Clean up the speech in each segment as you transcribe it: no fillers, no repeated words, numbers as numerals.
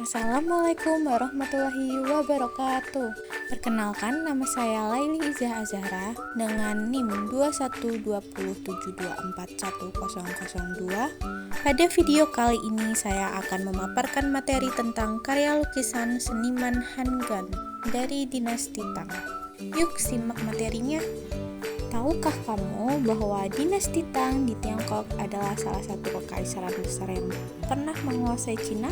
Assalamualaikum warahmatullahi wabarakatuh. Perkenalkan, nama saya Laili Izah Azahra dengan NIM 21277241002. Pada video kali ini saya akan memaparkan materi tentang karya lukisan seniman Han Gan dari dinasti Tang. Yuk simak materinya. Tahukah kamu bahwa dinasti Tang di Tiongkok adalah salah satu kekaisaran besar yang pernah menguasai Cina?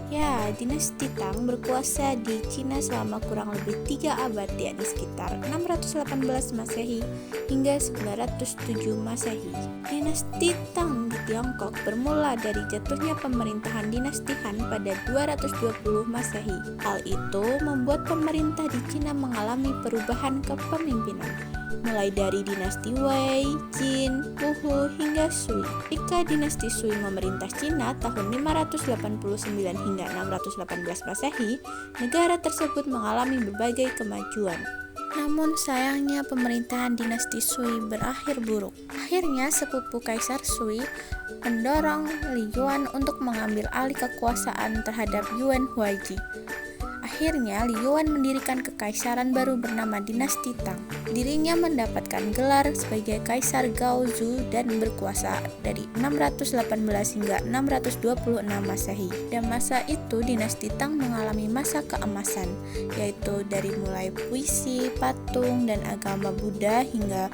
Ya, dinasti Tang berkuasa di Cina selama kurang lebih 3 abad, yakni sekitar 618 Masehi hingga 907 Masehi. Dinasti Tang di Tiongkok bermula dari jatuhnya pemerintahan dinasti Han pada 220 Masehi. Hal itu membuat pemerintah di Cina mengalami perubahan kepemimpinan, mulai dari dinasti Wei, Jin, Wuhu, hingga Sui. Ketika dinasti Sui memerintah Cina tahun 589 hingga 618 Masehi, negara tersebut mengalami berbagai kemajuan. Namun sayangnya pemerintahan dinasti Sui berakhir buruk. Akhirnya sepupu Kaisar Sui mendorong Li Yuan untuk mengambil alih kekuasaan terhadap Yuan Huaiji. Akhirnya Li Yuan mendirikan kekaisaran baru bernama dinasti Tang. Dirinya mendapatkan gelar sebagai Kaisar Gaozu dan berkuasa dari 618 hingga 626 Masehi. Dan masa itu dinasti Tang mengalami masa keemasan, yaitu dari mulai puisi, patung, dan agama Buddha hingga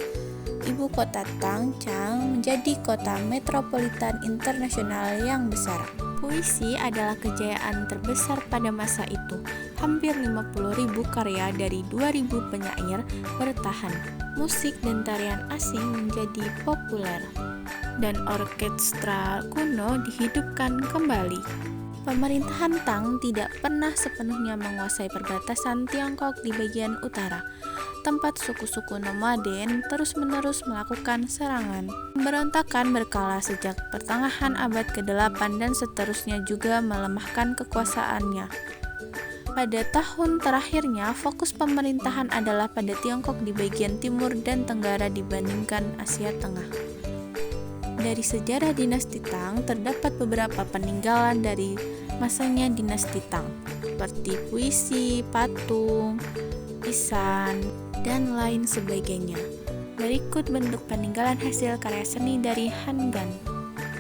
ibu kota Tang, Chang, menjadi kota metropolitan internasional yang besar. Puisi adalah kejayaan terbesar pada masa itu. Hampir 50.000 karya dari 2.000 penyair bertahan. Musik dan tarian asing menjadi populer, dan orkestra kuno dihidupkan kembali. Pemerintahan Tang tidak pernah sepenuhnya menguasai perbatasan Tiongkok di bagian utara, tempat suku-suku nomaden terus-menerus melakukan serangan. Pemberontakan berkala sejak pertengahan abad ke-8 dan seterusnya juga melemahkan kekuasaannya. Pada tahun terakhirnya, fokus pemerintahan adalah pada Tiongkok di bagian timur dan tenggara dibandingkan Asia Tengah. Dari sejarah dinasti Tang, terdapat beberapa peninggalan dari masanya dinasti Tang, seperti puisi, patung, lisan, dan lain sebagainya. Berikut bentuk peninggalan hasil karya seni dari Han Gan,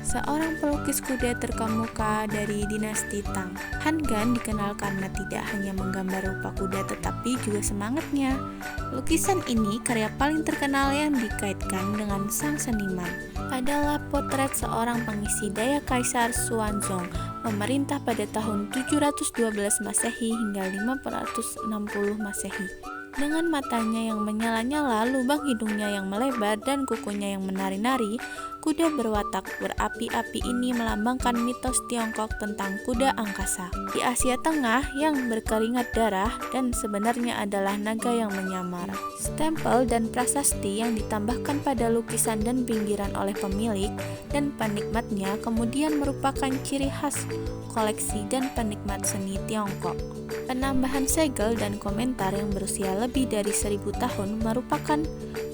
seorang pelukis kuda terkemuka dari dinasti Tang. Han Gan dikenal karena tidak hanya menggambar rupa kuda tetapi juga semangatnya. Lukisan ini karya paling terkenal yang dikaitkan dengan sang seniman adalah potret seorang pengisi daya Kaisar Xuanzong memerintah pada tahun 712 Masehi hingga 560 Masehi. Dengan matanya yang menyala-nyala, lubang hidungnya yang melebar, dan kukunya yang menari-nari, kuda berwatak berapi-api ini melambangkan mitos Tiongkok tentang kuda angkasa di Asia Tengah yang berkeringat darah dan sebenarnya adalah naga yang menyamar. Stempel dan prasasti yang ditambahkan pada lukisan dan pinggiran oleh pemilik dan penikmatnya kemudian merupakan ciri khas koleksi dan penikmat seni Tiongkok. Penambahan segel dan komentar yang berusia lebih dari 1000 tahun merupakan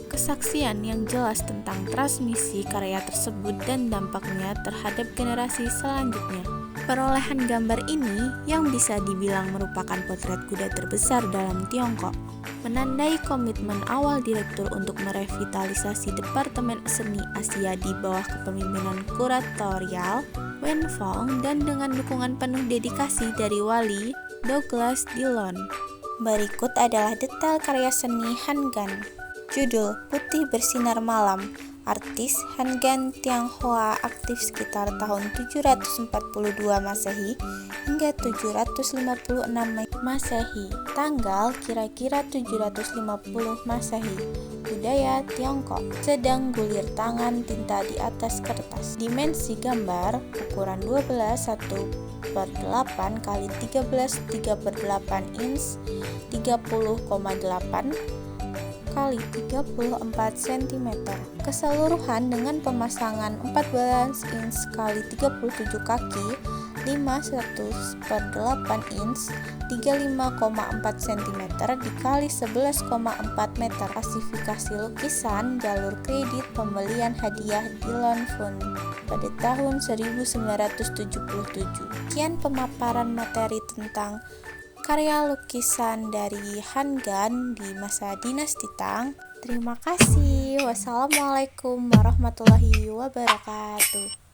kesaksian yang jelas tentang transmisi karya tersebut dan dampaknya terhadap generasi selanjutnya. Perolehan gambar ini yang bisa dibilang merupakan potret kuda terbesar dalam Tiongkok, menandai komitmen awal direktur untuk merevitalisasi Departemen Seni Asia di bawah kepemimpinan kuratorial Wen Fong dan dengan dukungan penuh dedikasi dari wali Douglas Dillon. Berikut adalah detail karya seni Han Gan. Judul: Putih Bersinar Malam. Artis Han Gan Tianghua aktif sekitar tahun 742 Masehi hingga 756 Masehi. Tanggal kira-kira 750 Masehi. Budaya Tiongkok. Sedang gulir tangan tinta di atas kertas. Dimensi gambar ukuran 12 1/8 kali 13 3/8 inch 30,8 kali 34 cm. Keseluruhan dengan pemasangan 14 inch kali 37 kaki 1/8 inch 35,4 cm dikali 11,4 meter. Klasifikasi lukisan jalur kredit pembelian hadiah Dillon Fund pada tahun 1977. Sekian pemaparan materi tentang karya lukisan dari Han Gan di masa Dinasti Tang. Terima kasih. Wassalamualaikum warahmatullahi wabarakatuh.